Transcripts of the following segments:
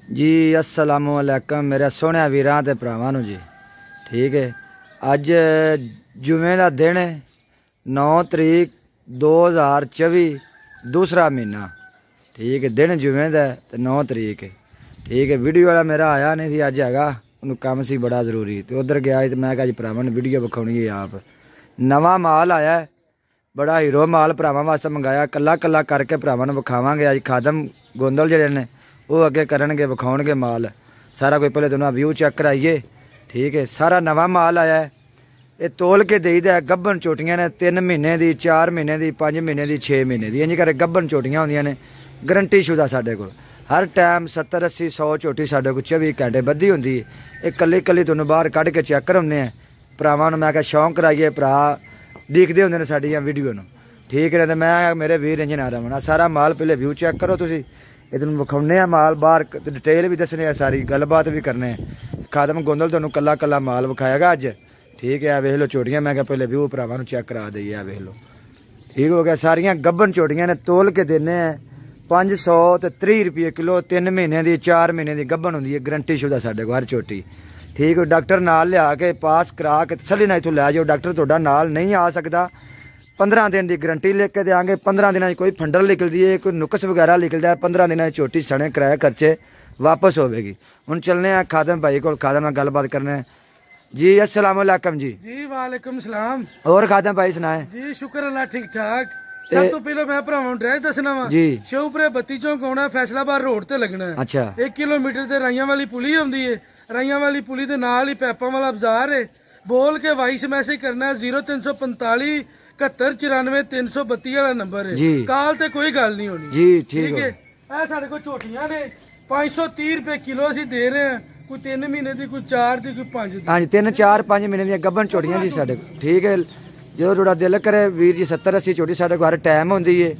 जी अस्सलामु अलैकुम मेरे सोहने वीरां ते भरावां नूं जी। ठीक है, अज जुमे का दिन है 9 तरीक 2024 दूसरा महीना। ठीक है, दिन जुमे का ते 9 तरीक है। ठीक है, वीडियो वाला मेरा आया नहीं थी, अज हैगा उन्होंने काम सी बड़ा जरूरी तो उधर गया तो मैं अज भरावां नूं वीडियो विखाउणी है। आप नवा माल आया है, बड़ा हीरो माल भरावां वास्ते मंगाया, कला कला करके भरावां नूं विखावांगे। अज खादम गोंदल जिहड़े ने वो अगे करनगे विखाउणगे माल सारा। कोई पहले दोनों व्यू चेक कराइए। ठीक है, सारा नवा माल आया है, ये तोल के देईदा है। गब्बन चोटियां ने 3 महीने की, 4 महीने की, 5 महीने की, 6 महीने की, इंज कर गब्बन चोटियां होंदियां ने। गारंटी शुदा साडे कोल हर टाइम 70 80 100 चोटी साडे कोल 24 घंटे बधी होंदी है। ये कल्ली कल्ली तुहानूं बाहर कढ के चेक कराउने आ। भरावां नूं मैं कहा शौक कराइए, भरा देखते होंदे ने साडियां वीडियो नूं। ठीक है, तो मैं मेरे वीर इंज ना रवना। सारा माल पहले व्यू चेक करो तुसीं, ये तुहानूं विखाउने माल बाहर डिटेल भी दसने, सारी गलबात भी करने। खादम गोंदल तुहानूं कला कला माल विखाएगा अज। ठीक है, वेख लो चोटियां, मैं पहले व्यू भरावां नूं चेक करा दईए। वेख लो, ठीक हो गया। सारियां गब्बन चोटियां ने, तोल के देने 500 ते 30 रुपये किलो। 3 महीने की, 4 महीने की गब्बन होंदी है, गारंटी शुदा साडे कोल हर चोटी। ठीक है, डॉक्टर नाल लिया के पास करा के तसल्ली नाल इत्थों लै जाओ। डॉक्टर तुहाडा नाल नहीं आ सकता, 15 दिन की गारंटी लिख के देंगे। 15 दिन कोई फंडल निकलती है, कोई नुकस वगैरह निकलता है, 15 दिन चोटी सने किराया खर्चे वापस होगी। हुण चलने हैं खादम भाई को, खादम नाल गलबात करने जी। अस्सलाम वालेकुम जी। जी वालेकुम सलाम। और खादम भाई सुनाए जी? शुक्र अल्लाह ठीक ठाक। सब तो पहले मैं भरावां नूं ड्रैस दसना वा जी। शौपरे 32 चौक आउणा, फैसलाबाद रोड ते लगना है। अच्छा, 1 किलोमीटर ते राइयां वाली पुली आउंदी है। राइयां वाली पुली दे नाल ही पैपां वाला बाजार है। बोल के वॉइस मैसेज करना है 0345 7194 332 वाला नंबर है। काल ते कोई गल नहीं होनी जी। ठीक है। ए साडे कोल झोटियां ने 530 रुपए किलो असीं दे रहे हैं। कोई 3 महीने की, कोई 4 की, कोई 5 की। हाँ जी, 3 4 5 महीने दी गब्बन चोटियां जी साडे। ठीक है, जो थोड़ा दिल करे वीर जी 70 80 चोटी साडे कोल हर टाइम होंदी है।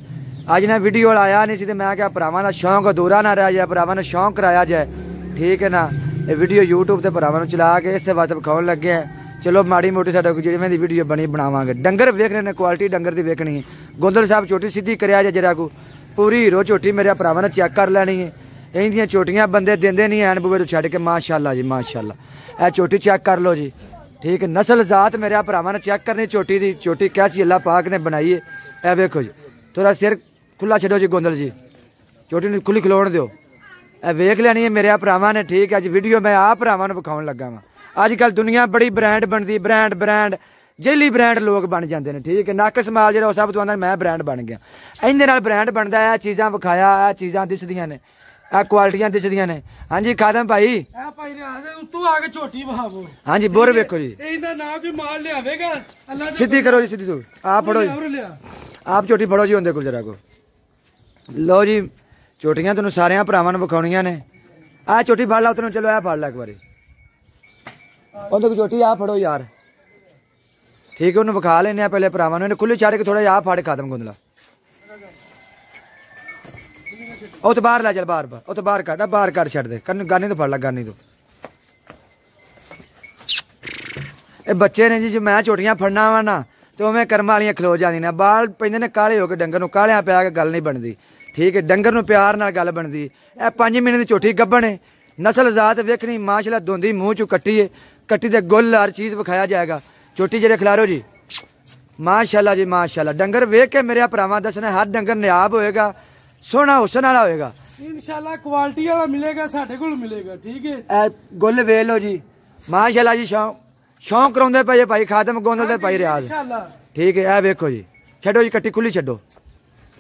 अज ना वीडियो आया नहीं सी ते मैं क्या भरावां दा शौक अधूरा ना रह जाए, भरावां ने शौक कराया जाए। ठीक है ना, ये वीडियो यूट्यूब ते भरावां नूं चला के इस वास्ते विखाउण लगे हैं। चलो माड़ी मोटी साडे कोल जिवें दी वीडियो बनी बनावांगे। डंगर वेखने ने, क्वालिटी डंगर दी वेखनी है। गोंदल साहब चोटी सीधी कराया जाए जरा को, पूरी हीरो चोटी मेरे भरावां ने चेक कर लैनी है। इंदियां चोटियां बंदे देंदे नहीं हैन बूहे तो छड्ड के। माशाअल्लाह जी माशाअल्लाह, ए चोटी चेक कर लो जी। ठीक है, नस्ल जात मेरे भरावां ने चेक करनी चोटी दी। चोटी कैसी अल्लाह पाक ने बनाई है। ए वेखो जी, थोड़ा सिर खुला छड्डो जी गोंदल जी, चोटी नूं खुली खलोण दिओ। ए वेख लैनी है मेरे भरावां ने। ठीक है, अज वीडियो मैं आप भरावां नूं विखाउण लगा वां। अजकल दुनिया बड़ी ब्रांड बनती, ब्रांड जेली ब्रांड लोग बन जाते हैं। ठीक है, नाकस माल जो सब तो आंदा मैं ब्रांड बन गया। इंदे नाल ब्रांड बनता है। चीज़ां विखाया, चीज़ां दिसदियां ने, आ क्वालिटियां दिसदियां ने। हाँ जी खादम भाई, तू आके झोटी वहावो। हाँ जी, बोर वेखो जी, इहदा ना कोई माल लियावेगा। अल्लाह सीधी करो जी, सीधी तू आप फड़ो जी, आप चोटी फड़ो जी उनके कोल जरा को। लो जी, चोटियां तुहानूं सारियां भरावां नूं विखाउणियां ने। आ चोटी फड़ ला तैनूं, चलो आ फड़ ला एक बारी उनके चोटी आ फड़ो यार। ठीक है, उन्हें विखा लेने पहले भरावां नूं। खुली छड्ड के थोड़ा जिहा आ फड़ खादम गोंदला। ਉਹ तो बाहर लै चल, बाहर ਉਹ तो बाहर ਕੱਢ, बाहर ਕੱਢ ਛੱਡ ਦੇ। गानी तो फड़ ला, गानी तो। ये बच्चे ने जी, जो मैं चोटियां फड़ना वा ना तो उवें कर्म वालियां खलो जांदियां ने। बाल पैंदे ने काले हो के डंगर नूं, कालियां पै के गल नहीं बनदी। ठीक है, डंगर नूं प्यार नाल गल बनदी। ए 5 महीने की चोटी गब्बन है, नस्ल जात वेखनी माशाअल्लाह। दोंदी मूँह चों कट्टी है, कट्टी दे गुल हर चीज़ विखाया जाएगा। चोटी जेरे खिलारो जी माशाअल्लाह जी माशाअल्लाह। डंगर वेख के मेरे भरावां दसना हर डंगर नियाब होएगा, सोहना हुसन वाला होएगा इंशाल्लाह। क्वालिटी वाला मिलेगा, साडे कोल मिलेगा। ठीक है, ए गुल वेख लो जी माशाअल्लाह जी। शौक कराउंदे पए भाई खादम गोंदल दे भाई रियाज। ठीक है, ए वेखो जी, छड्डो जी कट्टी खुली छड्डो,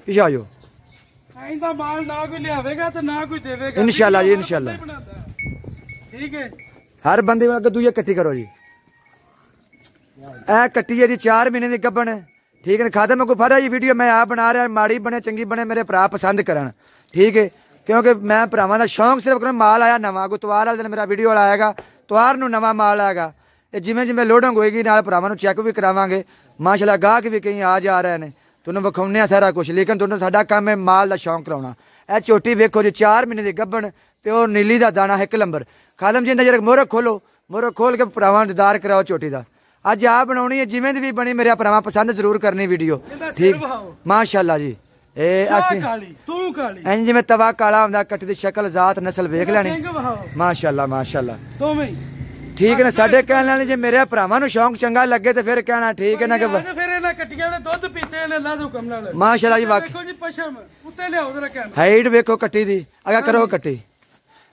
पिछे आ जाओ। इंदा माल ना कोई लियावेगा तो ना कोई देवेगा इंशाल्लाह जी इंशाल्लाह। ठीक है, हर बंदे अगर दूजे कट्टी करो जी। ए कट्टी है जी 4 महीने की गब्बन है। ठीक है, खादम को फड़ा जी वीडियो मैं आप बना रहा, माड़ी बने चंगी बने मेरे भरा पसंद करन। ठीक है, क्योंकि मैं भरावां दा शौक सिर्फ कर। माल आया नवा, को तवार वाले दिन मेरा वीडियो आएगा, तवार नूं नवा माल आएगा। जिमें जिमें लोडिंग होएगी नाल भरावां नूं चेक भी करावांगे। माशाअल्लाह गाहक भी कई आ जा रहे हैं, तुहानूं विखाउणे सारा कुछ। लेकिन तुहानूं साडा काम है माल का शौक कराउणा। ए चोटी वेखो जी 4 महीने की गब्बन ते ओह नीली दा दाना 1 नंबर। खादम जी नजर मोहर खोलो, मोहर खोल के भरावां नूं दीदार कराओ चोटी दा। अज आ बनानी है, जिमें दी भी बनी मेरे भरावां पसंद जरूर करनी वीडियो। ठीक माशाअल्लाह जी, इंज जिवें तवा काला हुंदा कट्टी दी शक्ल जात नस्ल वेख लैनी माशाअल्लाह माशाअल्लाह ठीक है ना साडे कहने वाले जे मेरे भरावां नूं शौक चंगा लगे तो फिर कहना ठीक है ना कि फिर इन्हां कट्टियां ने दुध पीते ने अल्लाह दे हुक्म नाल माशाअल्लाह जी देखो जी पशम उत्ते लियाओ जरा कैमरा हाइट वेखो कट्टी दी अगा करो कट्टी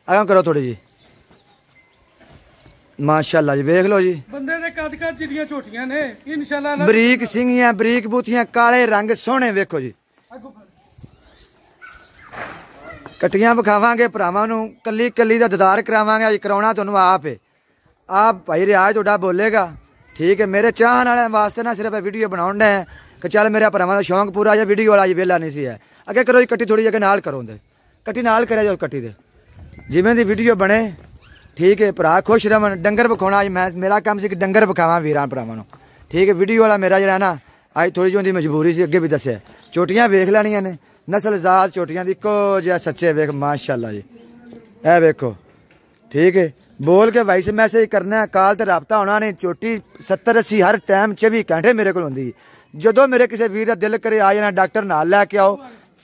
अगा करो थोड़ी जी माशाअल्लाह जी वेख लो जी बंदे दे कद कद जिहड़ियां झोटियां ने इंशाअल्लाह बरीक सिंगियां बरीक बूथियां काले रंग सोहणे वेखो जी कट्टियां विखावांगे भरावां नूं कल्ली कल्ली दा दीदार करावांगे अज कराउणा तुहानूं आप है आप भाई रियाज थोड़ा बोलेगा ठीक है मेरे चाहने वाले वास्ते ना सिर्फ वीडियो बनाउण है कि चल मेरे भरावां दा शौक पूरा या वीडियो वाला वेला नहीं सी है अगे करो जी कट्टी थोड़ी जगह नाल करो दे कट्टी नाल करे जो कट्टी दे जिवें दी वीडियो बने ठीक है भरा खुश रहन डंगर विखाउणा अज मैं मेरा काम सी कि डंगर विखावां वीरां भरावां नूं ठीक है वीडियो वाला मेरा जिहड़ा ना अज थोड़ी जी मजबूरी सी अगे भी दस्सिया चोटियां वेख लैणियां ने नस्ल जात चोटियां दी इक्को जिहा सच्चे वेख माशाअल्लाह जी ए वेखो ठीक है बोल के वॉइस मैसेज करना है कॉल तो रबता होना नहीं चोटी 70-80 हर टाइम 24 घंटे मेरे को होंगी जो मेरे किसी वीर का दिल करे आ जाना डॉक्टर नाल लैके आओ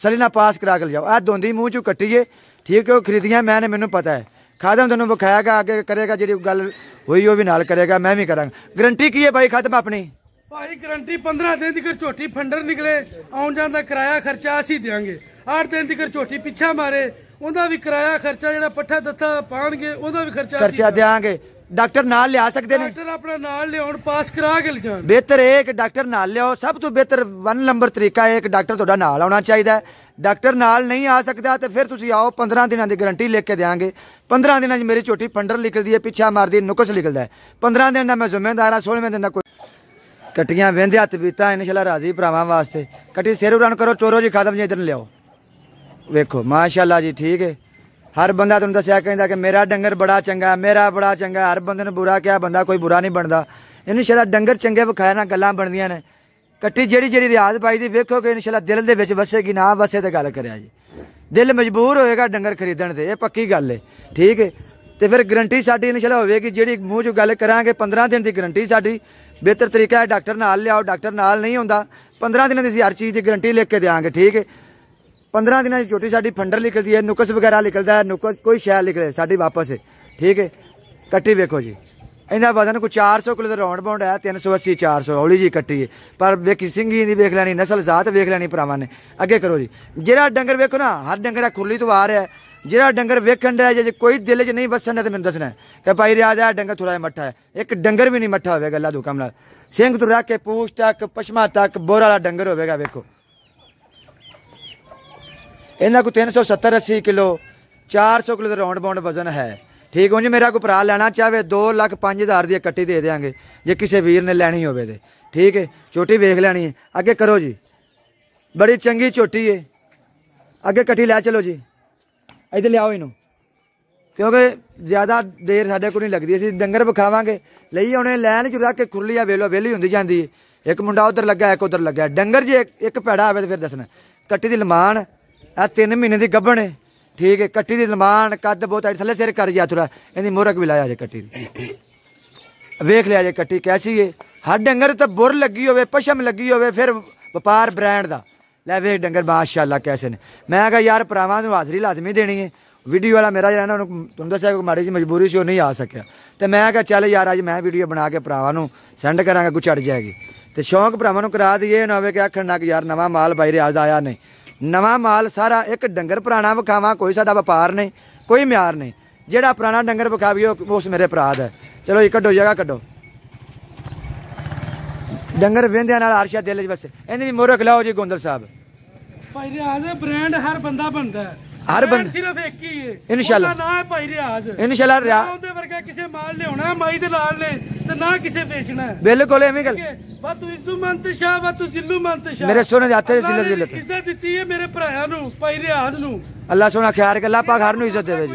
सलीना पास करा के ले जाओ आ दोंदी मूँह चू कट्टिए ठीक है वो खरीदियाँ मैंने मैनू पता है खादम तेन विखाएगा आगे करेगा जी गल हुई वो भी नाल करेगा मैं भी करा गारंटी की है भाई खादम अपनी भाई गारंटी 15 दिन तक झोटी फंडर निकले आउन जान दा किराया खर्चा असी देंगे 8 दिन तक झोटी पिछा मारे उनका भी किराया खर्चा जो पट्ठा दत्ता पाएंगे उनका भी खर्चा देंगे डॉक्टर नाल लिया सकते हैं डॉक्टर अपना नाल लियाउण पास करा के ले जाण बेहतर है कि डॉक्टर नाल लियाओ सब तो बेहतर 1 नंबर तरीका है कि डॉक्टर तुहाडा नाल आना चाहिए डॉक्टर नाल नहीं आ सकता तो फिर तुसीं आओ 15 दिनों की गारंटी लेके देंगे 15 दिनों मेरी छोटी फंडर निकलती है पिछा मारती नुकस निकलता है 15 दिन का मैं जिम्मेदार हाँ 16वें दिन का कोई कट्टियां वेंदे हथ पीता इंशाअल्लाह राजी भरावां वास्ते कट्टी सिर उड़न करो चोरो जी खादम जी इधर लियाओ वेखो माशाअल्लाह जी ठीक है हर बंदा तुम दसिया कहता कि मेरा डंगर बड़ा चंगा मेरा बड़ा चंगा हर बंदे ने बुरा क्या बंदा कोई बुरा नहीं बनता इंशाअल्लाह डंगर चंगे विखाए ना गल्लां बनदियां ने कट्टी जेड़ी जेड़ी रियाज पाई दी वेखो कि इंशाअल्लाह दिल दे विच वसेगी ना वसे तो गल करिया जी दिल मजबूर होएगा डंगर खरीदण ते ये पक्की गल है ठीक है तो फिर गारंटी साडी इंशाअल्लाह होवेगी जेड़ी मूँह चो गल करांगे 15 दिन की गारंटी साडी बेहतर तरीका है डॉक्टर नाल लियाओ डॉक्टर नाल नहीं होंदा 15 दिनों की हर चीज़ की गारंटी लेके देंगे ठीक है 15 दिनों की छोटी साडी फंडर निकलती है नुकस वगैरह निकलता है नुकस कोई शैल निकले साडी वापस है ठीक है कट्टी वेखो जी इन्हें वजन कोई 400 किलो राउंड बाउंड है 380 400 हौली जी कट्टी है पर वेखी सिंगी दी वेख लैनी नस्ल जात वेख लैनी भरावां ने अगे करो जी जेड़ा डंगर वेखो ना हर डंगर खुरली तो आ रहा है जेड़ा डंगर वेखण डा जे कोई दिल च नहीं वसन है तो मैंने दसना है कि भाई रियाज है डंगर थोड़ा मट्ठा है एक डंगर भी नहीं मट्ठा होगा अल्लाह दे हुक्म नाल सिंह तो रख के पूछ तक पशमा तक बोर वाला डंगर होगा वेखो इन्हों को 370-80 किलो 400 किलो राउंड बाउंड वजन है ठीक हो जी मेरा कोई भरा लेना चाहे 2,05,000 की कट्टी दे देंगे जे किसी वीर ने लैनी हो ठीक है चोटी वेख लैनी है अगे करो जी बड़ी चंगी चोटी है अगे कट्टी लै चलो जी इधर लियाओ इनू क्योंकि ज़्यादा देर साढ़े को नहीं लगती असीं डंगर विखावांगे लई आने लैन च रख के खुरलिया वेलो वेली होंदी जाती है एक मुंडा उधर लगा एक उधर लगा डंगर जे एक पैड़ा आवे तो फिर दसना कट्टी की लमान 3 महीने की गब्बन है ठीक है कट्टी की लमान कद बहुत थले सिर कर जा थोड़ा इन्हें मुरक भी लाया जे कट्टी वेख लिया जे कट्टी कैसी है हर डंगर तो बुर लगी हो पशम लगी हो फिर व्यापार ब्रांड का लै वेख डंगर माशाअल्लाह कैसे ने मैं कहा यार भरावां नूं हाज़री लाजमी देनी है वीडियो वाला मेरा जरा तुम दसिया माड़ी जी मजबूरी से नहीं आ सकिया तो मैं कहा चल यार अज मैं वीडियो बना के भरावां नूं सेंड करांगा कुछ चढ़ जाएगी तो शौक भरावां नूं करा दी ना हो कि आखण ना कि यार नवा माल बाई रियाज आया नहीं नवा माल सारा एक डंगर पुराना विखावा कोई साडा व्यापार नहीं कोई म्यार नहीं जेड़ा पुराना डंगर विखावीए उस मेरे भरा दा चलो जी कड्डो जगह कड्डो डंगर वेंदियां नाल आरशा दिल च वसे इन्हें भी मोहर खिलाओ जी गोंदल साहब भाई रियाज ब्रांड हर बंदा बनता है हर बंदा सिर्फ एक ही है इंशाल्लाह ना है भाई रियाज इंशाल्लाह रियाज ਉਹਦੇ ਵਰਗਾ ਕਿਸੇ ਮਾਲ ਲਿਆਉਣਾ ਮਾਈ ਦੇ ਲਾਲ ਨੇ ਤੇ ਨਾ ਕਿਸੇ ਵੇਚਣਾ ਹੈ ਬਿਲਕੁਲ ਐਵੇਂ ਗੱਲ ਵਾ ਤੂੰ ਇਜ਼ੂ ਮੰਤਸ਼ਾ ਵਾ ਤੂੰ ਜ਼ਿੱਲੂ ਮੰਤਸ਼ਾ ਮੇਰੇ ਸੋਨੇ ਦੇ ਹੱਥੇ ਜ਼ਿੱਲਤ ਜ਼ਿੱਲਤ ਇੱਜ਼ਤ ਦਿੱਤੀ ਹੈ ਮੇਰੇ ਭਰਾਵਾਂ ਨੂੰ ਭਾਈ ਰਿਆਜ਼ ਨੂੰ ਅੱਲਾਹ ਸੋਨਾ ਖਿਆਲ ਰੱਖੇ ਅੱਲਾਹ ਪਾਕ ਹਰ ਨੂੰ ਇੱਜ਼ਤ ਦੇਵੇ ਜੀ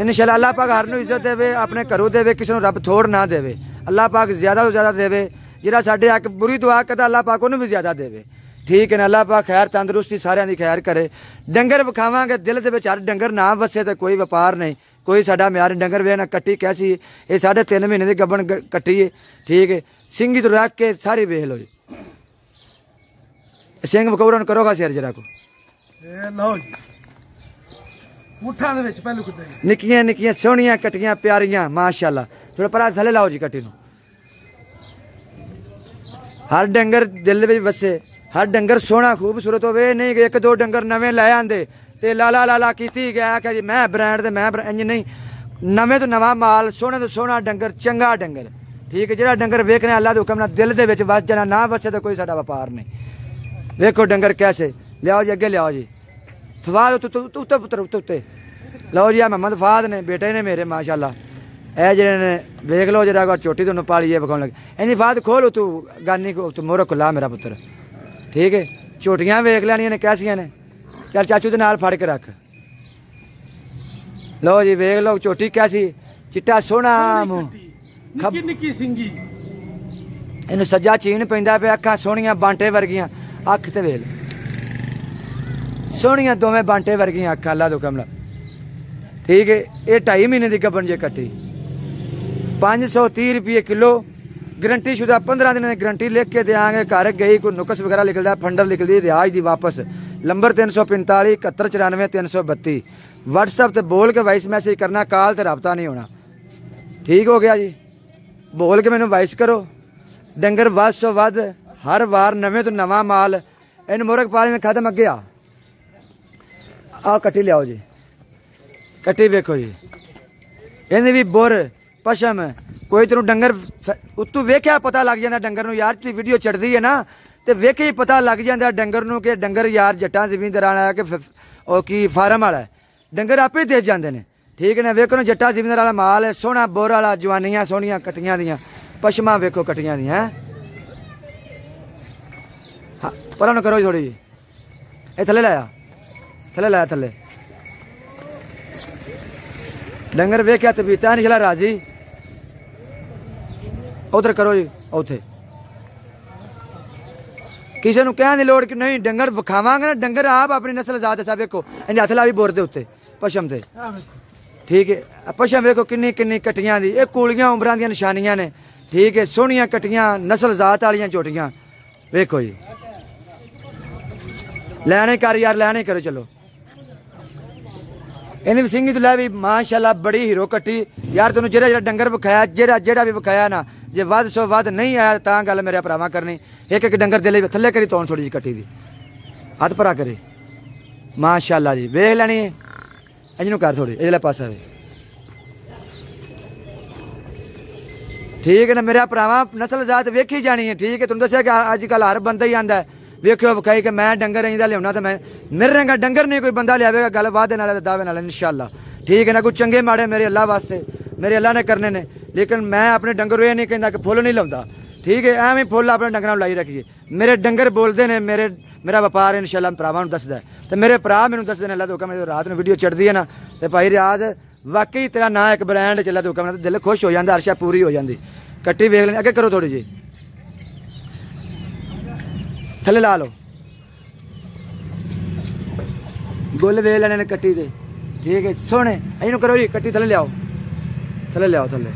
इंशाल्लाह ਅੱਲਾਹ ਪਾਕ ਹਰ ਨੂੰ ਇੱਜ਼ਤ ਦੇਵੇ ਆਪਣੇ ਘਰੋਂ ਦੇਵੇ ਕਿਸੇ ਨੂੰ ਰੱਬ ਥੋੜ ਨਾ ਦੇਵੇ ਅੱਲਾਹ ਪਾਕ ਜ਼ਿਆਦਾ ਤੋਂ ਜ਼ਿਆਦਾ ਦੇਵੇ ਜਿਹੜਾ ਸਾਡੇ ਹੱਕ ਬੁਰੀ ਦੁਆ ਕਰਦਾ ਅੱਲਾਹ ਪਾਕ ਉਹਨੂੰ ਵੀ ਜ਼ਿਆਦਾ ਦੇਵੇ ठीक है ना अल्लाह पाक खैर तंदुरुस्ती सारिਆਂ ਦੀ खैर करे डंगर विखावांगे दिल दे विच हर डंगर ना वसे तो कोई व्यापार नहीं कोई साडा म्यार डंगर वे ना कट्टी कैसी ये 3.5 महीने की गब्बन कट्टी है ठीक है सिंगी तो रख के सारी वेख लो जी सिंह वकौरन करोगा शेर जरा को ਲਓ ਜੀ ਮੁੱਠਾਂ ਦੇ ਵਿੱਚ ਪਹਿਲੂ ਕੁੱਤੇ ਨਿੱਕੀਆਂ ਨਿੱਕੀਆਂ ਸੋਹਣੀਆਂ ਕਟੀਆਂ ਪਿਆਰੀਆਂ ਮਾਸ਼ਾਅੱਲਾ। ਥੋੜਾ ਪਰਾਂ ਥੱਲੇ ਲਾਓ ਜੀ ਕਟੀ ਨੂੰ। हर डंगर दिल विच वसे, हर डंगर सोहना खूबसूरत होवे, नहीं कि एक दो डंगर नवे लै आंदे ते लाला लाला कीती गया कि जी मैं ब्रांड ते मैं इंज नहीं। नवे तो नवा माल, सोहने तो सोहना डंगर, चंगा डंगर, ठीक है। जिहड़ा डंगर वेखने अल्लाह दे हुक्म नाल दिल दे विच वस जाना, ना वसे तो कोई साडा व्यापार नहीं। वेखो डंगर कैसे, लियाओ जी अगे लियाओ जी। फवाद उत्ते पुत्र उत्ते लो जी। मोहम्मद फवाद ने बेटे ने मेरे माशाअल्लाह। ए जेह्ड़े ने वेख लो जरा चोटी तुहानूं पालिए विखाउण लगे। इन्नी फाद खोल तू गानी तू मोहर खुला मेरा पुत्र, ठीक है। झोटियां वेख लैनियां ने कैसियां ने। चल चाचू दे नाल फड़ के रख। लो जी वेख लो झोटी कैसी, चिट्टा सोहना मूंह, निक्की निक्की सिंगी, इन्हूं सज्जा चीन पैंदा पिया। अखां सोहणियां बांटे वर्गियां, अख ते वेल सोहणियां दोवें बांटे वर्गियां अखां अल्लाह दे हुक्म नाल, ठीक है। ये 2.5 महीने की गब्बन जे कट्टी 530 रुपये किलो, गारंटी शुदा 15 दिन की गारंटी लिख के देंगे। घर गई कोई नुकस वगैरह निकलता है, फंडर निकलती रियाज की वापस। नंबर 345 71 94 332। व्हाट्सएप से बोल के वॉइस मैसेज करना, कॉल तो रबता नहीं होना, ठीक हो गया जी। बोल के मैनू वॉइस करो। डंगर वध सौ वध हर वार नवे तो नवा माल। इन मुर्ग पालन खत्म अगे आ कट्टी लियाओ जी। कट्टी वेखो जी, इन्हें भी बुर पशम कोई तेन डंगर उत्तू वेख्या पता लग जाता डंगर नूं। यार तुसीं वीडियो चढ़दी है ना तो वेखे ही पता लग जाता डंगर नूं कि डंगर यार जट्टां ज़मींदारां वाला कि ओ की फार्म वाला है। डंगर आपे ही दे जाते हैं, ठीक है ना। वेखो ना जट्टा ज़मींदार वाला माल है, सोहना बोर वाला, जवानियां सोहनियां कटियां दियां, पशमा वेखो कटियां दियां। हाँ पर करो थोड़ी जी, ये थले लाया थले डंगर वेख्या तबीयत नहीं चला राजी। उधर करो जी, उथे किसी को कहने की लोड़ कि नहीं डंगर विखावांगे ना। डंगर आप अपनी नस्ल जात सा वेखो, इंज हथ ला भी बोर दे उत्ते पशम से, ठीक है। पशम वेखो किन्नी किन्नी कटियां दी, ये कूलियां उमरां दी निशानियां ने, ठीक है। सोहनियां कटियां नस्ल जात वालियां झोटियां वेखो जी। लैने कर यार, लैने करो चलो। इन्हें भी सिंगी तो लै भी माशाअल्लाह बड़ी हीरो कट्टी यार। तेनों जेड़ा जेड़ा डंगर विखाया, जेड़ा भी विखाया ना, जे वध सौ वध नहीं आया तां गल मेरे भरावां करनी। एक एक डंगर दे ले थल्ले करी तौन थोड़ी जी कट्टी दी, हथ भरा करे माशाअल्लाह जी। वेख लैनी है इनू कर थोड़ी इधरले पासा वे, ठीक है ना। मेरे भरावां नस्ल जात वेखी जानी है, ठीक है। तुम दस्या कि अजकल हर बंदा ही आंदा है वेखियो विखाई कि मैं डंगर इंदा लिया तो मैं मेरे रंगा डंगर नहीं कोई बंदा लियावेगा। गल वादे नाल दावे नाल इंशाअल्लाह, ठीक है ना। कुछ चंगे माड़े मेरे अल्लाह वास्ते, मेरे अल्लाह ने करने ने, लेकिन मैं अपने डंगर ये नहीं कहना कि फुल नहीं लाता, ठीक है। एवं फुल अपने डंगर लाई रखिए। मेरे डंगर बोलते हैं, मेरा व्यापार इंशाअल्लाह भरावां नूं दसदा है। तो मेरे भरा मैनूं दसदे ने अल्लाह दे हुक्म नाल रात में वीडियो चढ़दी है ना तो भाई रियाज वाकई तेरा ना एक ब्रांड चला दे हुक्म नाल दिल खुश हो जाता, अर्शा पूरी हो जाती। कट्टी वेख लेनी, अगे करो थोड़ी जी, थले ला लो। गुल वेख लेने ने कट्टी दे, ठीक है। सोने इनू करो जी, कट्टी थले लियाओ, थले लियाओ, थले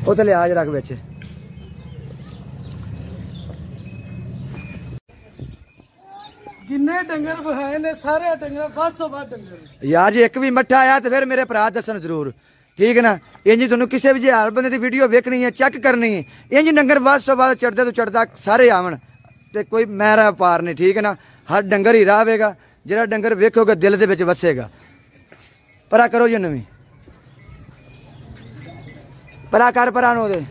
ओ थले आज रख बेच। जिन्ने डंगर विखाए ने सारे डंगर वध सौ वध डंगर यार जी। एक भी मट्ठा आया तो फिर मेरे भरा दसन जरूर, ठीक है ना। इंज तुहानूं किसी भी हर बंदे की वीडियो वेखनी है, चेक करनी है। इंज डंगर वध सौ वध चढ़दे तो चढ़दा सारे आवन ते कोई मेरा व्यापार नहीं, ठीक है ना। हर डंगर ही रावेगा, जिहड़ा डंगर वेखोगे दिल दे विच वसेगा। परा करो जी नवी, परा कर परा नो दे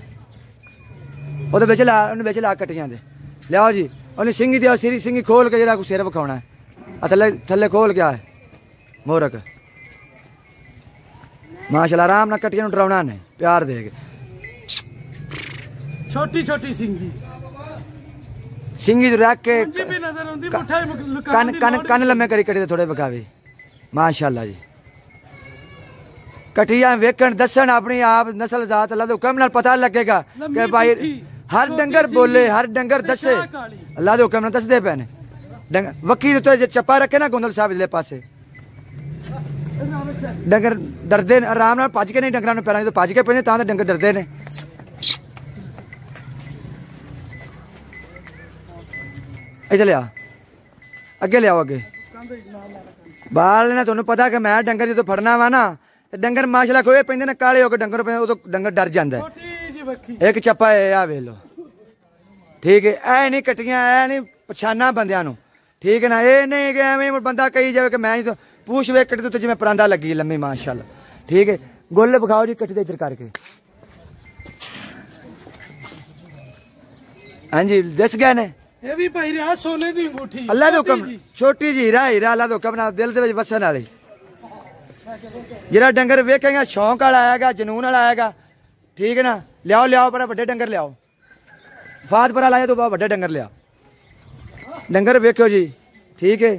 ओदे विच ला, उन्हें विच ला कट्टियां दे लियाओ जी। उन्हें सिंगी दिया सिरी सिंगी खोल के जिहड़ा सिर विखाउणा है, थले थले खोल के आए मोरक माशाअल्लाह। आराम नाल कट्टियां नूं डराउणा ने, प्यार दे के। छोटी छोटी सिंगी सिंगी रख के भी नजर आउंदी, मुठा कन कन कन लम्मे करी कट्टी थोड़े बकावे माशाअल्लाह जी। कट्टियां वेखण दसन अपनी आप नस्ल जात अल्लाह दे हुक्म नाल पता लगेगा कि भाई हर डंगर बोले, हर डंगर दसे अल्लाह दे हुक्म नाल दसदे पे ने। वकी तो चप्पा रखे ना गोंदल साहब दे पासे, डंगर डरदे आराम नाल भज के नहीं, डंगरां नूं पैरां तो भज के पैंदे तां डंगर डरदे ने। इधर लिया अगे लियाओ अगे बाल ने तुहानू पता कि मैं डंगर जो फड़ना वा ना तो डंगर माशाल्लाह कोई पेंदे ने काले होकर डंगर पे उदों डंगर डर जाता है। एक चप्पा है आ वेख लो ठीक है। ऐ नहीं कट्टियां ऐ नहीं पछाना बंदियां नू ठीक है ना। ये नहीं कि एवं बंदा कही जाए कि मैं तो पूछ वे कट्टी तो जिवें परांदा लगी लम्मी माशाल्लाह ठीक है। गोले बखाओ जी कट्टी दे इधर करके। हाँ जी दस गए ने ये भी भाई रहा सोने दी अंगूठी अल्लाह दे हुक्म छोटी जी हीरा हीरा अल्लाह दे हुक्म नाल दिल दे विच वसन वाली जिहड़ा डंगर वेखेगा शौक वाला आएगा जनून वाला आएगा ठीक है ना। लियाओ लियाओ बड़ा वड्डे डंगर लियाओ फात परा लाया तो वड्डे डंगर लिया डंगर वेखो जी ठीक है।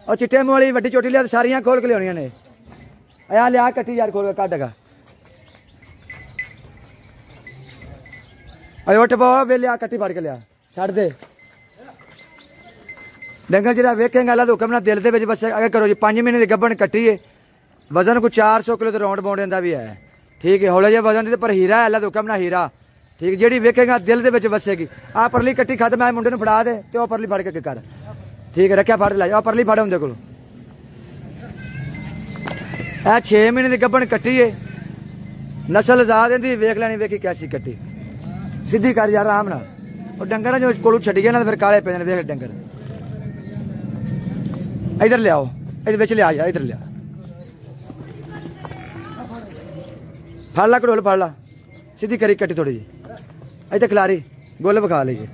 और चिट्टे मुंह वाली वड्डी चोटी लिया सारियां खोल के लियानियां ने आ लिया कट्टी यार खोल के काटेगा अरे उठ पाओ वे लिया कट्टी फाड़ के लिया छड़ दे डंगर जरा वेखेगा अल्लाह दे हुक्म नाल दिल दे विच बस अगे करो जी 5 महीने दी गब्बन कट्टी है वजन को 400 किलो तो राउंड बाउंड का भी है ठीक है। हौले जे वजन दी पर हीरा है अल्लाह दे हुक्म नाल हीरा ठीक है। जेड़ी वेखेगा दिल दे विच बसेगी आ परली कट्टी खद मैं मुंडे नूं फड़ा दे ते ओ परली फड़ के कर ठीक है रखिया फड़ ला आ परली फड़ उंदे कोल ए 6 महीने दी गब्बन कट्टी है नस्ल आजाद इहदी वेख लैनी वेखी कैसी कट्टी सीधी कर यार आराम नाल और डंगर जो कोलू छड्डी गए ना फिर काले पे वेख डंगर इधर लियाओ इधर बिच लिया इधर लिया फड़ ला कड़ोल फड़ ला सीधी करी कट्टी थोड़ी जी इधर खिलारी गोल बखा लीजिए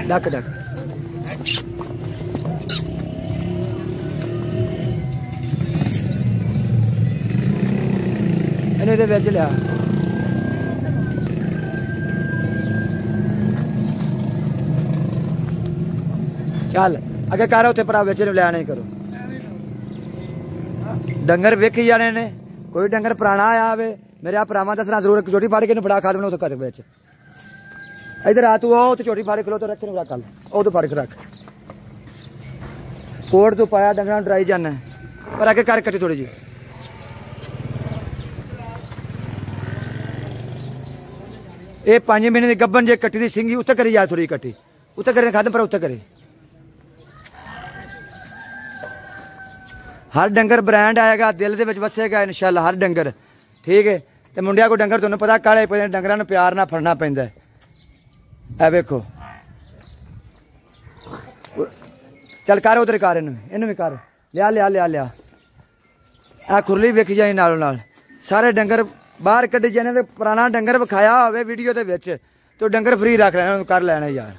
डक डक इन्हें बिच लिया चल अगे कर उत्थे भरा बिच लिया नहीं करो डंगर वेखी जाने ने कोई डंगर पुराना आया आवे मेरे आ भरावां दसना जरूर चोटी फाड़ के फड़ा खा देना उत्थे घर बिच इधर आ तू आओ तो चोटी फाड़ खलो तो रखे ना कल ओ तो फाड़ के रख कोट तू पाया डंगर डराई जाना पर अगे कर कट्टी थोड़ी जी ये 5 महीने की गब्बन जे कट्टी दी सिंगी उत्ते करी जा थोड़ी कट्टी उत्ते करे खाद पर उत्ते करे हर डंगर ब्रांड आएगा दिल दे विच वसेगा इंशाअल्लाह हर डंगर ठीक है। तो मुंडिया को डंगर तुहानू पता काले पे डंगरां नूं प्यार नाल फड़ना पैंदा है ए वेखो चल कर उधर कर इनू भी कर लिया लिया लिया लिया आ खुरली वेखी जाए नालों नाल सारे डंगर बाहर कड्ढी जाने ते पुराना डंगर विखाया होवे वीडियो दे विच तो डंगर फ्री रख लेना कर लेना यार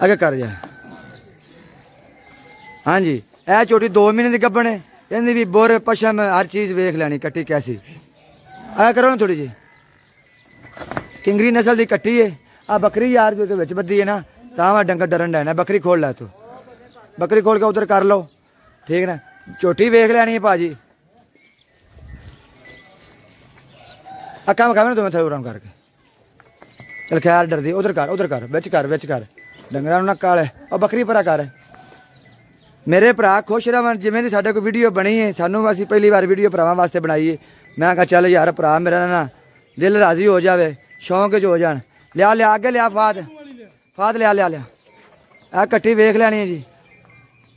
अगे कर जा। हाँ जी ए छोटी 2 महीने की गब्बन है इहदी भी बुर पशम हर चीज़ वेख लैनी कट्टी कैसी आ करो ना थोड़ी जी किंगरी नस्ल की कट्टी है आ बकरी यार जो विच बद्धी है ना तां डंगर डरन डैना बकरी खोल लै तू बकरी खोल के उधर कर लो ठीक है ना छोटी वेख लैनी है भाजी अक्का मखा तुम्हें थोड़ा आराम करके चल खैर डरदी उधर कर बिच कर डंगरां नूं ना काले और बकरी परा कर मेरे भरा खुश रहन जिवें दी साडे कोई वीडियो बनी है सानू असीं पहली बार वीडियो भरावां वास्ते बनाई है मैं कहा चल यार भरा मेरा ना दिल राजी हो जाए शौक च हो जान लिया लिया अगे लिया फाद लिया लिया लिया आ कट्टी वेख लैनी है जी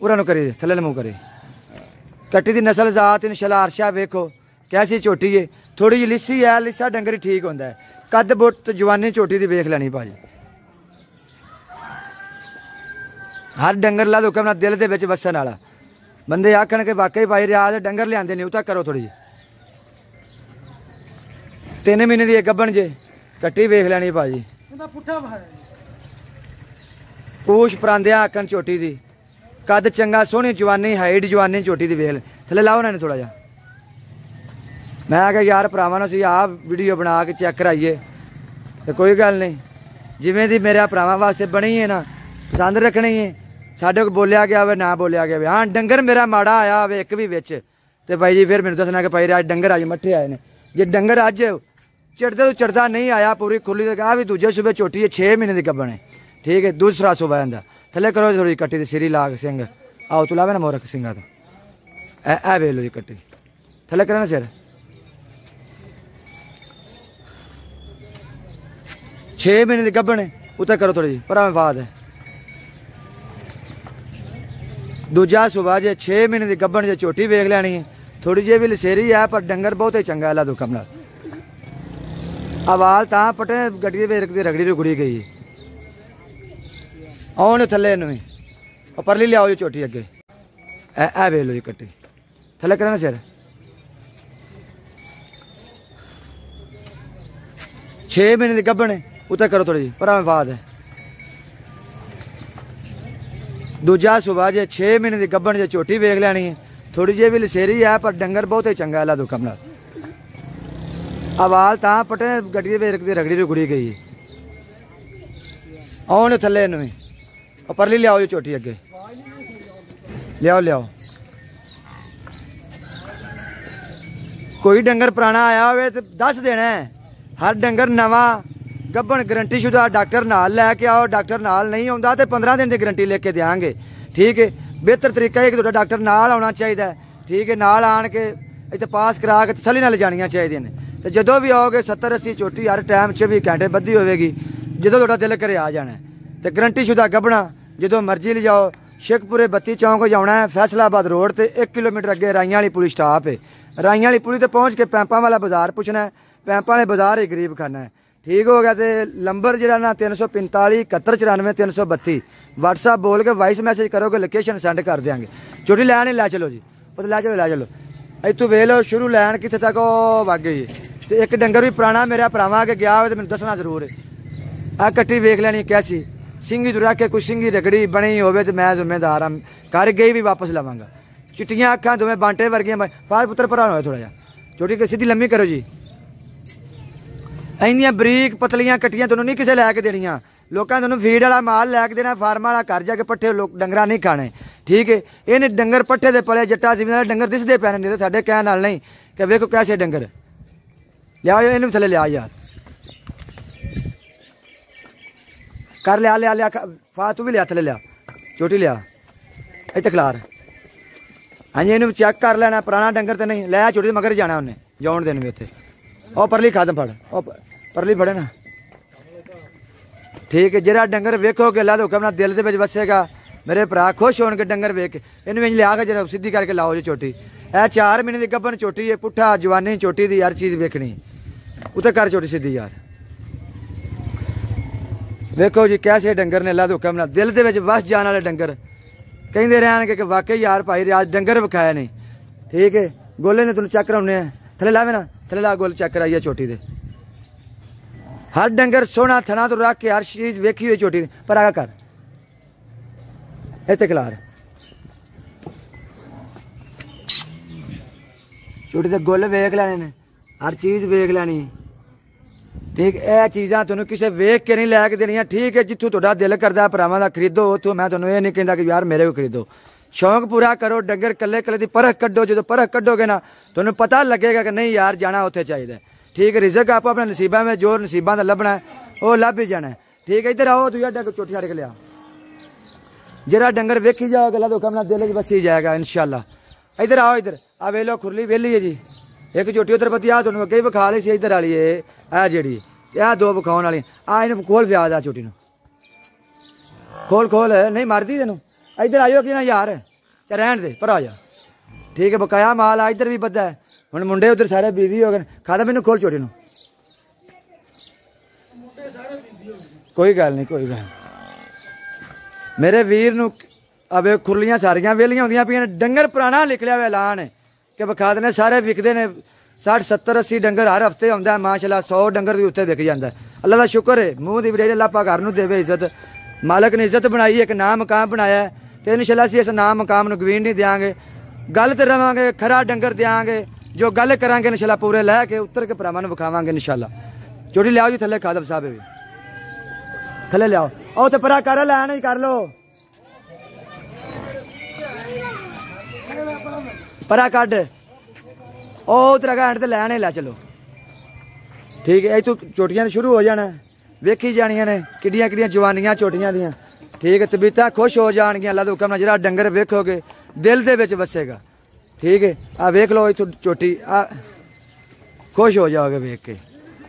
उरा नूं करी थल्ले मूँह करी कट्टी दी नस्ल जात इंशाअल्लाह अर्शा वेखो कैसी चोटी है थोड़ी जी लिस्सी है लिस्सा डंगर ही ठीक होंदा है कद बुट जवानी चोटी दी वेख लैनी भाजी हर डंगर ला हुक्म ना दिल दे विच वसन वाला बंदे आखण के वाकई भाई रियाज डंगर लियाते नहीं उता करो थोड़ी जी 3 महीने की गब्बन जे कट्टी वेख लैनी भाजी पूछ परांदिया आखन चोटी दी कद चंगा सोहनी जवानी हाइट जवानी चोटी दी वेख थले लाओ ना थोड़ा जा मैं क्या यार भरावां नूं आ वीडियो बना के चेक कराइए तो कोई गल नहीं जिवें दी मेरे भरावां वास्ते बनी है ना पसंद रखनी है साढ़े को बोलिया गया हो ना बोलिया गया हाँ डंगर मेरा माड़ा आया हो एक भी बिच तो भाई जी फिर मैंने दसना कि भाई अज डंगर अज मट्ठे आए ने जे डंगर अज चढ़ते तो चढ़ता नहीं आया पूरी खुली तो आ भी दूजे सूबे चोटी है 6 महीने की गब्बन है ठीक है दूसरा सूबा आंदा थले करो थोड़ी कट्टी सिरी लाग सिंह आओ तू लावे ना मोरख सिंगा तो ए वे लो जी कट्टी थले करे ना सिर 6 महीने की गब्बन है उत्ते करो थोड़ी जी पर बाद है। दूजा सुबह जे 6 महीने की गब्बन जे झोटी वेख लैनी है, थोड़ी जी भी लसेरी है पर डंगर बहुत ही चंगा है। दुखम नाल अवाल तां पटे गड्डी की रगड़ी रुगड़ी गई आने थले इनू और परली लियाओ जी झोटी अगे ए वेख लो जी कट्टी थले करा ना सिर 6 महीने की गब्बन है उत्ते करो थोड़ी जी पर बाद है। दूजा सुबह जे 6 महीने की गब्बन जे झोटी वेख लैनी है, थोड़ी जी भी लसेरी है पर डंगर बहुत ही चंगा है। दुखम नाल अवाल तां पटे गड्डी की रगड़ी रुगड़ी गई आने थले इनू और परली लियाओ जी झोटी अगे लियाओ लियाओ। कोई डंगर पुराना आया हो तो दस देना है। हर डंगर नवा गब्बन गारंटी शुदा डॉक्टर नाल लैके आओ, डॉक्टर नाल नहीं आता तो 15 दिन की गारंटी लेके देंगे। ठीक है बेहतर तरीका है कि तुहाडा डॉक्टर नाल आना चाहिए। ठीक है नाल आन के इत्थे पास करा के तसली नाल जानियां चाहिए ने। तो जदों भी आओगे 70-80 झोटी हर टाइम 24 घंटे बधी होगी। जदों तुहाडा दिल करे आ जाना तो गारंटी शुदा गब्बना जदों मर्जी ले जाओ। शेखपुरे 32 चौंक जाना है, फैसलाबाद रोड से 1 किलोमीटर अगे राइयां वाली पुलिस स्टाप है। राइयां वाली पुलिस पहुँच के पैंपा वाला बाजार पुछना है, पैंपा वाले बाजार ही गरीब खाना है। ठीक हो गया तो नंबर जरा ना 345 71 94 332 व्हाट्सएप बोल के वॉइस मैसेज करोगे लोकेशन सेंड कर देंगे। झोटी लैन लै चलो जी लै चलो लै चलो इतों वेख लो शुरू लैन कितने तक वग गई। तो एक डंगर भी पुराना मेरा भरावां के गया हो तो मैंने दसना जरूर है। आ कट्टी वेख लैनी कैसी सिंगी तो रख के कुछ सिंगी रगड़ी बनी हो तो मैं जिम्मेदार हाँ कर गई भी वापस लवांगा। चिट्टियां अखां दोवें बांटे वर्गियां पाल पुत्र भरा हो थोड़ा जा छोटी के सीधी लम्मी करो जी। इंदियां बरीक पतलियां कट्टियां तुहानूं नहीं किसे लैके देनियां। लोकां तुहानूं फीड वाला माल लैके देना, फार्म वाला घर जाके पट्ठे लोग डंगरा नहीं खाने। ठीक है इन्हें डंगर पट्ठे दे पले जट्टा जिम्मेदार डंगर दिसदे पैने नहीं साडे कहण नाल नहीं कि वेखो कैसे डंगर लिया इन्हूं थले लिया यार कर लिया लिया लिया फा तू भी लिया थले लिया छोटी लिया इत्थे खिलार। हाँ जी इन्हूं चेक कर लेना पुराना डंगर तो नहीं लै छोटी मगर जाना उन्हें जाउण देने भी उत्थे और परली खादम फड़ और परली फड़े ना। ठीक है जरा डंगर वेखोगे अल्लाह हुक्म नाल दिल दे विच वसेगा। मेरे भरा खुश होणगे डंगर वेख के इन्हूं इंज लिया के जरा सीधी करके लाओ जी झोटी। ए 4 महीने की गब्बन झोटी है पुट्ठा जवानी झोटी दी हर चीज़ वेखनी उत्ते कर झोटी सीधी यार। वेखो जी कैसे डंगर ने अल्लाह दे हुक्म नाल दिल दे विच वस जाण वाले डंगर कहिंदे रहणगे कि वाकई यार भाई रियाज डंगर विखाया नहीं। ठीक है गोले ने तुहानूं चेक कराउने आ थले लावे ना थले ला गोल चेक कराइए छोटी दे हर डंगर सोना थना तो रख के हर चीज वेखी हुई छोटी पर आगा कर इत्थे खिलार छोटी दे गोल वेख लैने ने हर चीज वेख लैनी। ठीक है चीज़ां तुहानूं किसे वेख के नहीं लैके देनियां। ठीक है जित्थों तुहाडा दिल करदा भरावां दा खरीदो उत्थों मैं तुहानूं ये नहीं कहंदा कि यार मेरे को खरीदो। शौक पूरा करो डंगर कल्ले कल्ले की परख कड्डो जो परख कड्डोगे ना तुहानूं पता लगेगा कि नहीं यार जाना उत्थे चाहिए। ठीक है रिजक आप अपने नसीबा में जो नसीबा का लभना है वो लभ ही जाना है। ठीक है इधर आओ दूजा डंगर चोटी छड़ के लिया जरा डंगर वेखी जाओ अल्लाह दे हुक्म नाल दिल बसी जाएगा इंशाअल्लाह। इधर आओ इधर आ वेलो खुरली वेली है जी एक झोटी उधर पती आ तुहानूं अगे ही विखा ली सी इधर वाली है जिहड़ी आ 2 विखाउण वाली आ इन्हूं खोल फिया दा झोटी नूं खोल खोल नहीं मारदी तैनूं इधर आइयो कि ना यार रहन दे पर आ जा। ठीक है बकाया माल आ इधर भी बद्दा है हुण मुंडे उधर सारे बिजी हो गए खादा मैनूं खोल झोटी नूं कोई गल नहीं कोई गल मेरे वीर नूं अवे खुरलियां सारियां वेलियां होंदियां पियां डंगर पुराना निकलिया हुआ ऐलान है कि विखा देने सारे विकदे ने 60 70 80 डंगर हर हफ्ते आउंदा है माशाअल्लाह 100 डंगर भी उत्थे विक जांदा है। अल्लाह का शुक्र है मूँह दी वडेरी अल्लाह पाक घर नूं देवे इज्जत मालक ने इज्जत बनाई एक नाम मकाम बनाया तो इंशाअल्लाह असीं इस नाम मकाम नूं गवीन नहीं देंगे गल ते रवांगे खरा डंगर देंगे जो गल करांगे इंशाअल्लाह पूरे लै के उतर के भरावां नूं विखावांगे इंशाअल्लाह। छोटी लियाओ जी थले खादम साहब भी थले लियाओ ओ ते परा कर लैन ही कर लो परा कड ओ उधर घंट तो लैन ही लै चलो। ठीक है इतों चोटियां शुरू हो जाना वेखी जानियां ने किड्डियां किड्डियां जवानियां चोटियां दियां। ठीक है तबीयतां खुश हो जाएगियां अल्लाह दे हुक्म नाल जरा डंगर वेखोगे दिल दे विच वसेगा। ठीक है आ वेख लो इतों चोटी आ खुश हो जाओगे वेख के।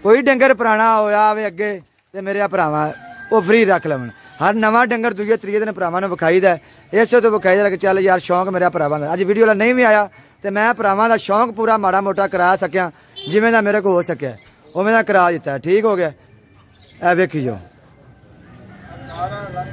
कोई डंगर पुराना होया आवे अगे ते मेरे भरावां वो फ्री रख लवन। हर नवा डंगर दूजे त्रीए दिन भरावां नूं विखाईदा, इसे तो विखाईदा कि चल यार शौक मेरा भरावां दा। अज वीडियो वाला नहीं भी आया तो मैं भरावां दा शौक पूरा माड़ा मोटा करा सकिया, जिवें दा मेरे को हो सकिया उवें दा करा दिता है। ठीक हो गया। ए वेखी जो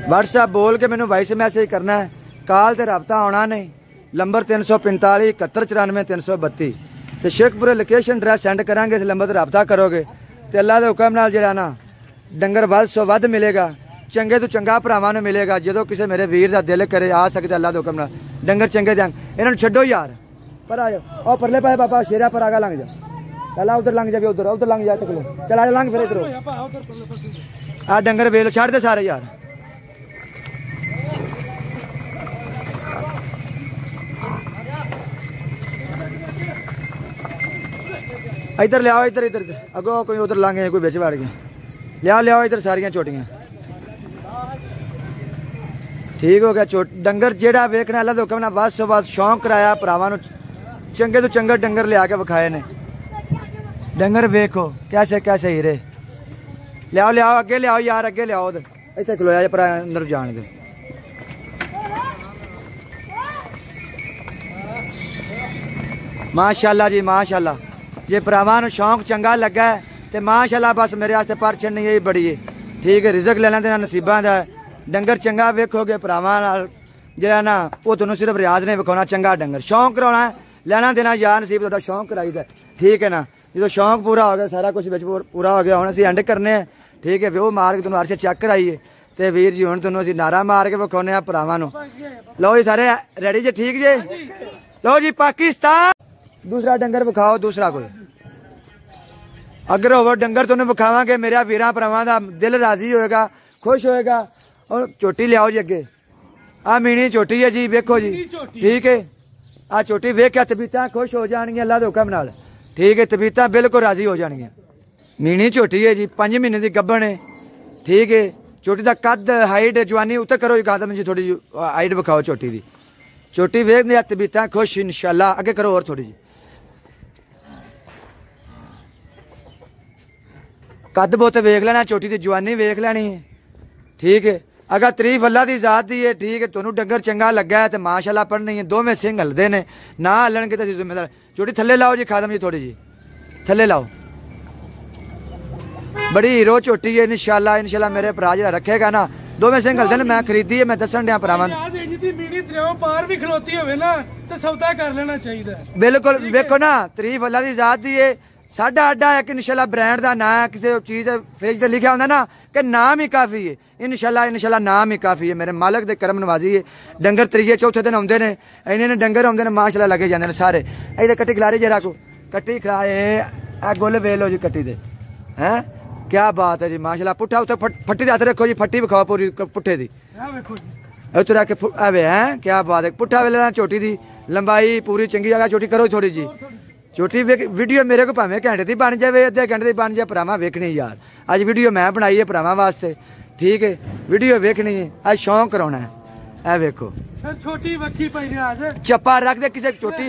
व्हाट्सएप बोल के मैनू वॉइस मैसेज करना है, कॉल ते रबता आना नहीं। नंबर 345 71 94 332 तो शेखपुरे लोकेशन ड्रैस सेंड करांगे, इस नंबर पर रबता करोगे तो अल्लाह के हुक्म नाल जिहड़ा ना डंगर वध सौ वध मिलेगा, चंगे तो चंगा भरावां नूं मिलेगा। जो किसी मेरे वीर का दिल करे आ सकते अल्लाह के हुक्म नाल डंगर चंगे देंगे। इन्हां नूं छड्डो यार, पर आ जाओ। और परले पाए बाबा शेरा पर आगा लंघ जा, पहला उधर लंघ जाए, उधर उधर लंघ जा, चलो चल आ लंघ फिर इधर आ डंगर वेल छड़ दे सारे यार। इधर लियाओ, इधर इधर अगो कोई उधर लांगे, कोई बिच बैठ गया, लियाओ लियाओ इधर सारियां चोटियां। ठीक हो गया। डंगर जेड़ा वेखना अल्लाह दे हुक्म नाल बस सो बस शौक कराया भरावां नूं, चंगे तो चंगे डंगर लिया के विखाए ने। डंगर वेखो कैसे कैसे हीरे। लियाओ लियाओ अगे लियाओ यार, अगे लियाओ, इत्थे खलोया पर अंदर जान दे। माशाअल्लाह जी माशाअल्लाह। जे भरावां नूं शौक चंगा लगा है तो माशाअल्लाह बस मेरे वास्ते परछन नहीं यही बड़ी है। ठीक है। रिजक लेना देना नसीबां दा है। डंगर चंगा वेखोगे भरावां नाल जिहड़ा ना वो तुहानूं सिर्फ रियाज ने विखाउणा, चंगा डंगर शौक कराउणा है, लेना देना यार नसीब तुहाडा शौक कराईदा। ठीक है ना। जो शौक पूरा हो गया सारा कुछ पूरा हो गया, हुण असीं एंड करने हैं। ठीक है। वो मार के तुहानूं अर्श चेक कराईए तो वीर जी हुण तुहानूं असीं नारा मार के विखाउने आ भरावां नूं। लो जी सारे रेडी जे? ठीक जे? लो जी पाकिस्तान दूसरा डंगर विखाओ, दूसरा कोई अगर होवो डंगर तुहानूं विखावांगे, मेरा वीरां भरावां दा दिल राजी होएगा, खुश होएगा। और चोटी लियाओ जी अगे, आ मीनी चोटी है जी, वेखो जी। ठीक है। आ चोटी वेख के तबीयतां खुश हो जाएंगी अल्लाह दे हुक्म नाल। ठीक है। तबीयतां बिल्कुल राजी हो जाएंगी। मीनी चोटी है जी, 5 महीने की गब्बन है। ठीक है। चोटी का कद हाइट जवानी उत्ते करो कादम जी, थोड़ी जी हाइट विखाओ चोटी की। चोटी वेख दिया तबीयतां खुश इंशाअल्लाह। अगे करो और थोड़ी जी, कद बोते वेख लेना, चोटी की जवानी वेख लेनी है। ठीक है। अगर तरीफ अल्लाह की जात दी है। ठीक है। तुहानूं डंगर चंगा लगा है तो माशाअल्लाह पढ़नी है। दोवें सिंह हलदे ने, ना हलन तो जिम्मेदार। चोटी थले लाओ जी खादम जी, थोड़ी जी थले लाओ। बड़ी हीरो चोटी है इंशाअल्लाह। इंशाअल्लाह मेरे भरा जिहड़ा रखेगा ना, दोवें सिंह हलदे ने। मैं खरीदी है, मैं दसन दिया भरावां बिल्कुल। वेखो ना तरीफ अल्लाह की जात दी है। साडा अड्डा है कि इंशाअल्लाह ब्रांड का ना है, किसी चीज़ फ्रिज से लिखा होंगे ना कि नाम ही काफ़ी है। इंशाअल्लाह नाम ही काफ़ी है। मेरे मालक दे करम नवाजी है। डंगर त्रीए चौथे दिन आउंदे ने, इन्हें डंगर आउंदे ने माशाअल्लाह लगे जाते हैं सारे। इधर कट्टी खिलारी जरा को कट्टी खिलाए गुल वेल हो जी कट्टी दे हैं। क्या बात है जी माशाअल्लाह। पुट्ठा उत्थे फट्टी दे हथ रखो जी, फट्टी विखाओ पूरी पुट्ठे दी उतर के आवे हैं। क्या बात है। पुट्ठा वेले ना चोटी दी लंबाई पूरी चंगी जगह चोटी करो थोड़ी जी। छोटी वीडियो मेरे को भावें घंटे की बन जाए, अद्धे घंटे की बन जाए, भरावां वेखनी यार। अज वीडियो मैं बनाई है भरावां वास्ते। ठीक है। वीडियो वेखनी है, अज शौक कराना है। ए वेखो छोटी वक्की पाई रियाज चप्पा रख दे किसी छोटी।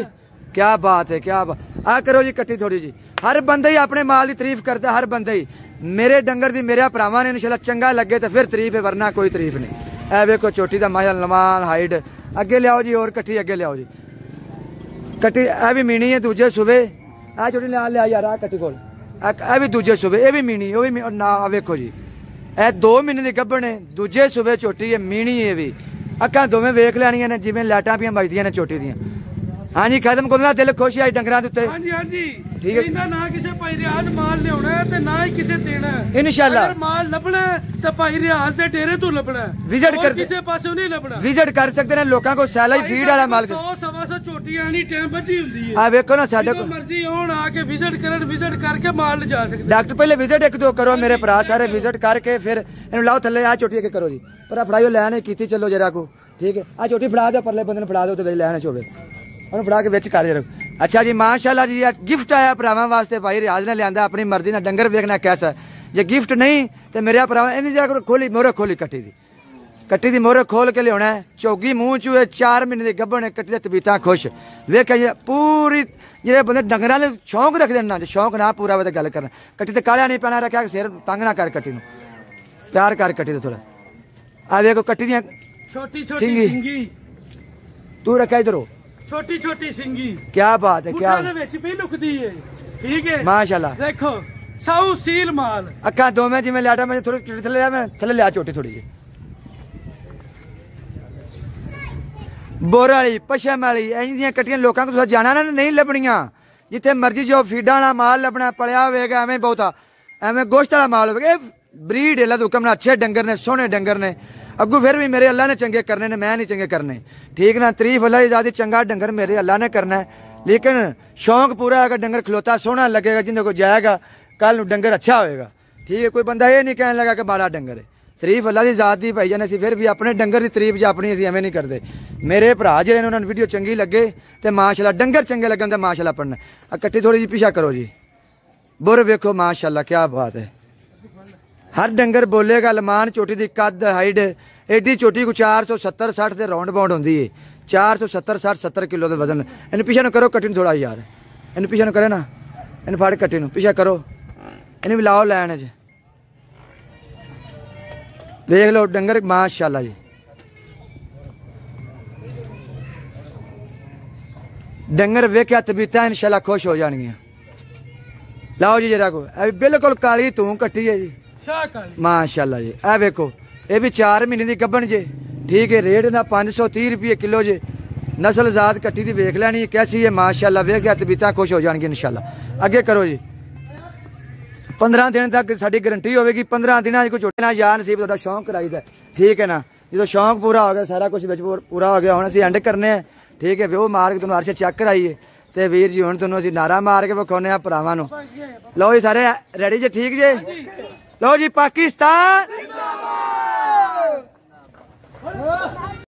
क्या बात है, क्या बात। आ करो जी कट्टी थोड़ी जी। हर बंदा ही अपने माल की तारीफ करता, हर बंदा ही। मेरे डंगर की मेरे भरावां ने इंशाअल्लाह चंगा लगे तो फिर तारीफ है, वरना कोई तारीफ नहीं। ए वेखो चोटी का माशा लमान हाइट। अगे लियाओ जी और कट्टी अगे लियाओ जी। कट्टी ए भी मीनी है दूजे सूबे। आ छोटी लिया लिया यार, आ कट्टी कोल ए भी दूजे सूबे, ये भी मीनी, वो भी ना। वेखो जी ए 2 महीने की गब्बन है, दूजे सूबे चोटी है, मीनी है भी। अक्खां दोवें वेख लैनियां ने जिवें लाइटां पियां बजदियां ने चोटी दियां। हाँ जी खत्म को दिल खुश है डंगरां दे उत्ते। हाँ जी हाँ जी। ठीक है। इन्दा ना किसे भाई रियाज माल लियाना है ते ना ही किसे देना है। इंशाअल्लाह अगर माल लभना है तो भाई रियाज दे डेरे तो लभना है। विजिट कर किसे पासों नहीं लभना। विजिट कर सकते हैं लोगों को सैलाई फीड वाला माल। 100-125 चोटियां आनी टाइम बची हुंदी है। आ वेखो ना साडे को मर्जी आउण आके विजिट करन, विजिट करके माल ले जा सकते। डॉक्टर पहले विजिट 1-2 करो मेरे भरा सारे विजिट करके फिर इन्हू लाओ थल्ले। आ चोटी के करो जी, पर फड़ाइयो लैन कीती चलो जरा को। ठीक है। आ चोटी फड़ा दो, परले बंदे ने फड़ा दो तो लैन चोवे उन्हें फड़ा के विच कर जरा। अच्छा जी माशाअल्लाह जी गिफ्ट आया भरावां वास्ते भाई रियाज ने लिया अपनी मर्जी ना। डंगर वेखना कैसा जे गिफ्ट नहीं तो मेरे भरावां इन्हें जरा खोली मोहर खोली कट्टी दी मोहर खोल के लिया है। चौगी मूँह चूहे 4 महीने की गब्बन है। कट्टी तबीयतां खुश वेख पूरी जे बंदे डंगर ने शौक रखते ना, शौक ना पूरा हो तो गल करना। कट्टी तो कालिया नहीं पैना रखा, सिर तंग ना कर कट्टी प्यार कर कट्टी तो थोड़ा आ देखो कट्टी दियां छोटी छोटी सिंगी तू रखा इधर छोटी छोटी सिंगी क्या बात है क्या भी लुकदी है ठीक है माशाल्लाह देखो साऊ सील माल अखा दो में जिम्मे लाटा मैं थोड़ी थले लिया मैं थले लिया छोटी थोड़ी जी बोर वाली पशम वाली इंदियां कट्टियां लोगों को जाना ना नहीं लभनियां जिथे मर्जी जो फीडा वाला माल लभना पलिया होगा एवं बहुता एवं गोश्त वाला माल होगा ब्रीड अल्लाह हुक्म ने अच्छे डंगर ने सोहने डंगर ने अगू फिर भी मेरे अल्लाह ने चंगे करने ने मैं नहीं चंगे करने ठीक ना तरीफ अल्लाह की ज़ाती चंगा डंगर मेरे अल्लाह ने करना है लेकिन शौक पूरा है डंगर खलोता सोहना लगेगा जिंदे को जाएगा कल डंगर अच्छा होएगा ठीक है कोई बंदा ये नहीं कहने लगा कि माड़ा डंगर है तरीफ अल्लाह की ज़ात की भाई जान असीं फिर भी अपने डंगर की तरीफ जो अपनी असीं एवें नहीं करते मेरे भरा जिहड़े ने उन्होंने वीडियो चंगी लगे तो माशाल्लाह डंगर चंगे लगे तो माशाल्लाह पढ़ना कट्टी थोड़ी जी पीछा करो जी बुर वेखो माशाल्लाह क्या बात है हर डंगर बोलेगा लमान चोटी की कद हाइट एडी चोटी को 470-60 के राउंड बाउंड होंगी है 470-60-70 किलो का वजन इन पीछे न करो कट्टी थोड़ा यार इन पीछे न करे ना इन फड़ कट्टी पीछा करो इन भी लाओ लैन च देख लो डंगर माशाल्लाह जी डंगर वेख्या तबीयत इंशाल्लाह खुश हो जाएंगी लाओ जी जरा को बिल्कुल काली तू कट्टी है जी माशाल्लाह जी ए वेखो ये भी 4 महीने की गब्बन जे ठीक है रेट का 530 रुपये किलो जे नस्ल जात कट्टी की वेख लैनी कैसी है माशाल्लाह वेख्या तबीयत खुश हो जाएंगी इंशाल्लाह अगे करो जी 15 दिन तक साड़ी गारंटी होगी 15 दिन कोई झूठे यार नसीब थोड़ा शौक कराईदा ठीक है ना जो शौक पूरा हो गया सारा कुछ पूरा हो गया हम असं एंड करने ठीक है वो मार के तुम अर्श चेक कराइए तो वीर जी हम तुम नारा मार के विखाने भरावान लो जी सारे रेडी जे ठीक जे लो जी पाकिस्तान